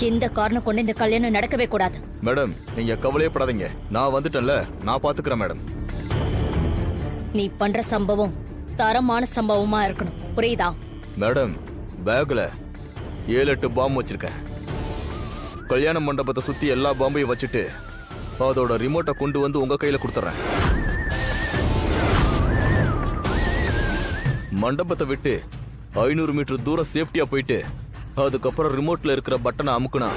எந்த காரணம் கொண்டு இந்த கல்யாணம் நடக்கவே கூடாது. மேடம் நீங்க கவலையப்படாதீங்க, நான் வந்துட்டேன்ல, நான் பாத்துக்கிறேன் மேடம். நீ பண்ற சம்பவம் தரமான சம்பவமா இருக்கணும், புரியுதா? மேடம் பேக்ல 7-8 பாம்பு வச்சிருக்கேன். கல்யாண மண்டபத்தை சுத்தி எல்லா பாம்பையும் வச்சுட்டு அதோட ரிமோட்டை கொண்டு வந்து உங்க கையில கொடுத்துறேன். மண்டபத்தை விட்டு 500 மீட்டர் தூரம் சேஃப்டியா போயிட்டு அதுக்கப்புறம் ரிமோட்ல இருக்கிற பட்டனை அமுக்குனா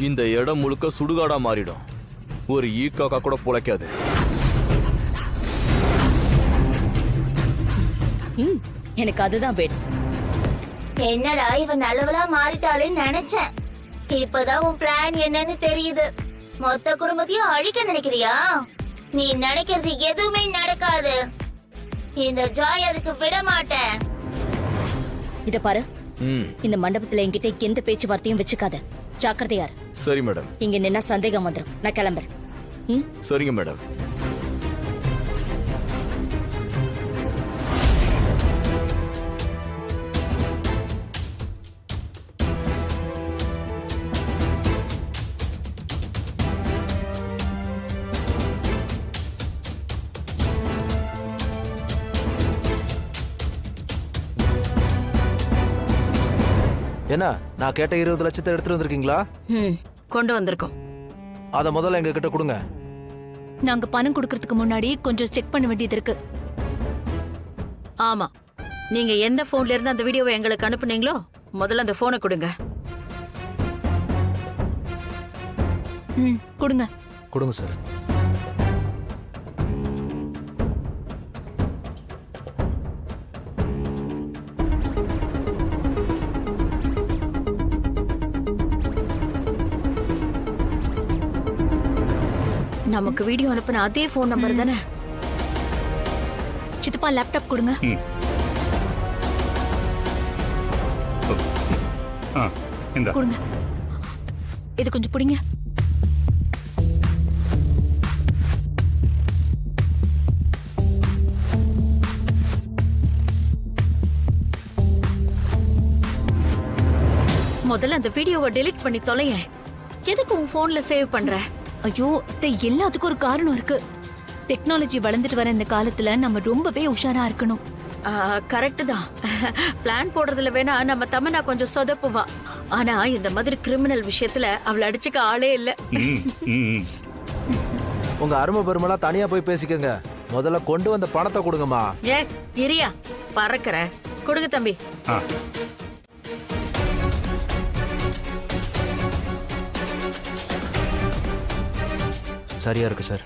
இந்த இடம் முழுக்க சுடுகாடா மாறிடும். ஒரு ஈக்காக்கா கூட பொழைக்காது. எனக்கு அதுதான் வேணும். என்னடா இவன் நல்லவளா மாறிட்டாளேன்னு நினைச்சேன். இப்பதான் உன் பிளான் என்னன்னு தெரியுது. மொத்த குடும்பத்தையும் அழிக்க நினைக்கிறியா? நீ நினைக்கிறது எதுவுமே நடக்காது. இந்த ஜாய் அதுக்கு விட மாட்டேன். இத பாரு, இந்த மண்டபத்துல என்கிட்ட எந்த பேச்சுவார்த்தையும் வச்சுக்காத. ஜாக்கிரதையார். சரி மேடம். இங்க நின்னா சந்தேகம் வந்துடும். நான் கிளம்புறேன். சரிங்க மேடம். என்ன நான் கேட்ட 20 லட்சத்தை எடுத்துட்டு வந்திருக்கீங்களா? கொண்டு வந்திருக்கோம். அத முதல்ல எங்க கிட்ட கொடுங்க. நாங்க பணம் கொடுக்கறதுக்கு முன்னாடி கொஞ்சம் செக் பண்ண வேண்டியது இருக்கு. ஆமா, நீங்க எந்த போன்ல இருந்து அந்த வீடியோவை எங்களுக்கு அனுப்புனீங்களோ முதல்ல அந்த போனை கொடுங்க. கொடுங்க. கொடுங்க சார். நமக்கு வீடியோ அனுப்புன அதே போன் நம்பர் தானே? சித்தப்பா லேப்டாப் கொடுங்க. கொடுங்க. இது கொஞ்சம் பிடிங்க. முதல்ல அந்த வீடியோவை டெலீட் பண்ணி தொலையேன். எதுக்கு உன் போன்ல சேவ் பண்ற? ஐயோ, எல்லாத்துக்கும் ஒரு காரணம் இருக்கு. டெக்னாலஜி வளர்ந்துட்டு வர இந்த காலத்துல நம்ம ரொம்பவே உஷாரா இருக்கணும். கரெக்ட் தான். பிளான் போடுறதுல வேணா நம்ம தமன்னா கொஞ்சம் சொதப்புவா. ஆனா இந்த மாதிரி கிரிமினல் விஷயத்துல அவளை அடிச்சுக்க ஆளே இல்ல. உங்க அருமை பெருமெல்லாம் தனியா போய் பேசிக்கங்க. முதல்ல கொண்டு வந்த பணத்தை கொடுங்கம்மா. ஏ இரியா, பறக்கிற. கொடுங்க தம்பி. சரியா இருக்கு சார்.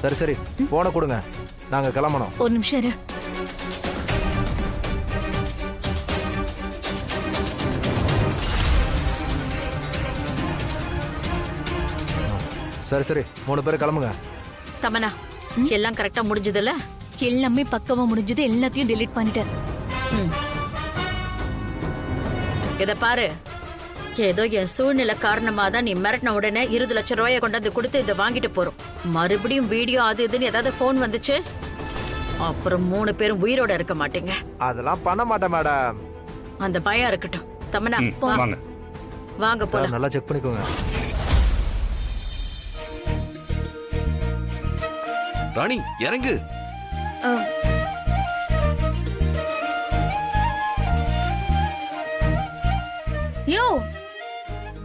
சரி சரி, போன கொடுங்க, நாங்க கிளம்பணும். ஒரு நிமிஷம் இரு. சரி சரி, 3 பேர் கிளம்புங்க. தமன்னா, எல்லாம் கரெக்டா முடிஞ்சதுல? எல்லாமே பக்கவா முடிஞ்சது. எல்லாத்தையும் டெலீட் பண்ணிட்டேன். இத பாரு, ஏதோ என் சூழ்நிலை காரணமா தான் நீ மிரட்டின உடனே 20 லட்சம் ரூபாயை கொண்டாந்து கொடுத்து இதை வாங்கிட்டு போறோம். மறுபடியும் வீடியோ அது இதுன்னு ஏதாவது போன் வந்துச்சு, அப்புறம் 3 பேரும் உயிரோட இருக்க மாட்டீங்க. அதெல்லாம் பண்ண மாட்டேன் மேடம். அந்த பயம் இருக்கட்டும். தமன்னா வாங்க. வாங்க போலாம். நல்லா செக் பண்ணிக்கோங்க. ராணி இறங்கு. யோ,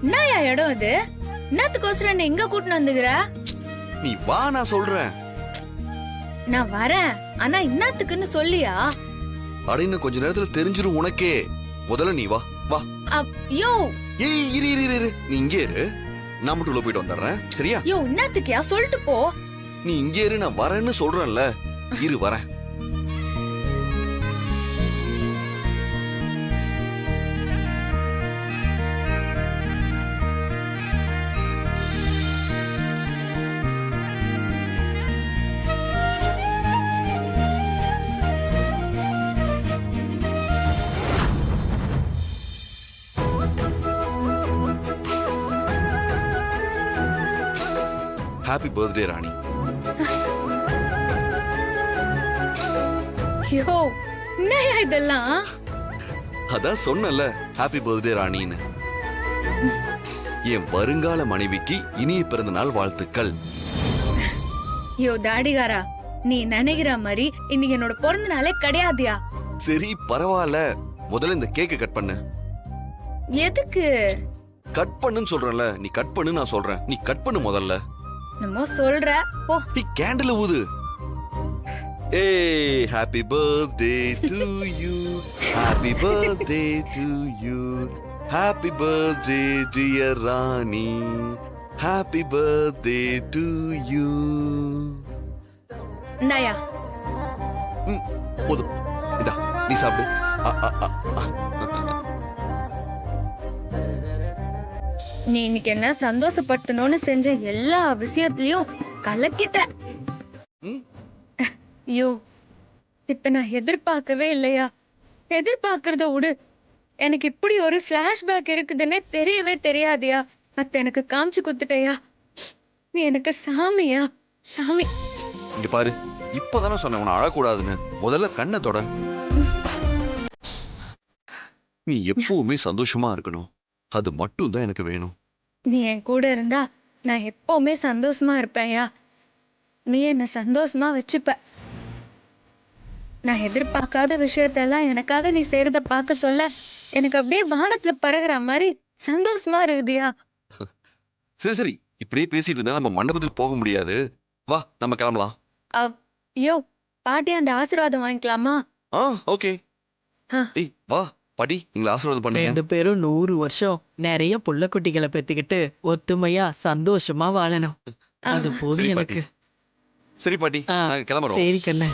என்னயா இடம் இது? என்னத்துக்கோசரம் என்ன எங்க கூட்டின்னு வந்துக்கிற? நீ வா, நான் சொல்றேன். நான் வரேன், ஆனா என்னத்துக்குன்னு சொல்லியா? அப்படின்னு கொஞ்ச நேரத்துல தெரிஞ்சிரும் உனக்கே. முதல்ல நீ வா வா. யோ, ஏய் இரு இரு இரு, நீ இங்கே இரு, நான் மட்டும் உள்ள போயிட்டு வந்துடுறேன். சரியா? யோ, என்னத்துக்கியா? சொல்லிட்டு போ. நீ இங்கே இரு, நான் வரேன்னு சொல்றேன்ல. இரு வரேன். ஹாப்பி பர்த்டே ராணி. யோ, என்னயா இதெல்லாம்? அதான் சொன்னல, ஹாப்பி பர்த்டே ராணின்னு. என் வருங்கால மனைவிக்கு இனிய பிறந்த நாள் வாழ்த்துக்கள். யோ தாடிகாரா, நீ நினைக்கிற மாதிரி இன்னைக்கு என்னோட பிறந்த நாளே கிடையாதுயா. சரி பரவாயில்ல, முதல்ல இந்த கேக்க கட் பண்ணு. எதுக்கு? கட் பண்ணுன்னு சொல்றேன்ல, நீ கட் பண்ணு, நான் சொல்றேன், நீ கட் பண்ணு முதல்ல. நம்ம சொல்ற போ. நீ கேண்டில் ஊது. ஏய் happy birthday to you, happy birthday to you, happy birthday dear Rani, happy birthday to you. இந்தாயா. போதும், இதா நீ சாப்பிடு. நீ இன்னைக்கு என்ன சந்தோஷப்படுத்தணும்னு செஞ்ச எல்லா விஷயத்திலயும் கலக்கிட்ட. ஐயோ, இப்ப நான் எதிர்பார்க்கவே இல்லையா. எதிர்பார்க்கறத விடு, எனக்கு இப்படி ஒரு பிளாஷ்பேக் இருக்குதுன்னே தெரியவே தெரியாதியா. அத்த எனக்கு காமிச்சு குத்துட்டயா. நீ எனக்கு சாமியா, சாமி. இங்க பாரு, இப்பதானே சொன்ன உன அழக்கூடாதுன்னு. முதல்ல கண்ணை தொட. நீ எப்பவுமே சந்தோஷமா இருக்கணும், அது மட்டும் தான் எனக்கு வேணும். நீ என் கூட இருந்தா நான் எப்பவுமே சந்தோஷமா இருப்பேன்யா. நீ என்ன சந்தோஷமா வச்சுப்ப. நான் எதிர்பார்க்காத விஷயத்தெல்லாம் எனக்காக நீ செய்யறத பார்க்க சொல்ல எனக்கு அப்படியே வானத்துல பறகுற மாதிரி சந்தோஷமா இருக்குதியா. சரி சரி, இப்படியே பேசிட்டு இருந்தா நம்ம மண்டபத்துக்கு போக முடியாது. வா நம்ம கிளம்பலாம். ஐயோ, பாட்டி அந்த ஆசீர்வாதம் வாங்கிக்கலாமா? ஓகே. ஆ. ஏய் வா பாட்டி, நீங்க ஆசீர்வாதம் பண்ணுங்க. 2 பேரும் 100 வருஷம் நிறைய புள்ள குட்டிகளை பெத்துக்கிட்டு ஒத்துமையா சந்தோஷமா வாழணும். அது சரி போதும் பாட்டி. எனக்கு. சரி பாட்டி, ஆ. நாங்க கிளம்புறோம். சரி கண்ணு.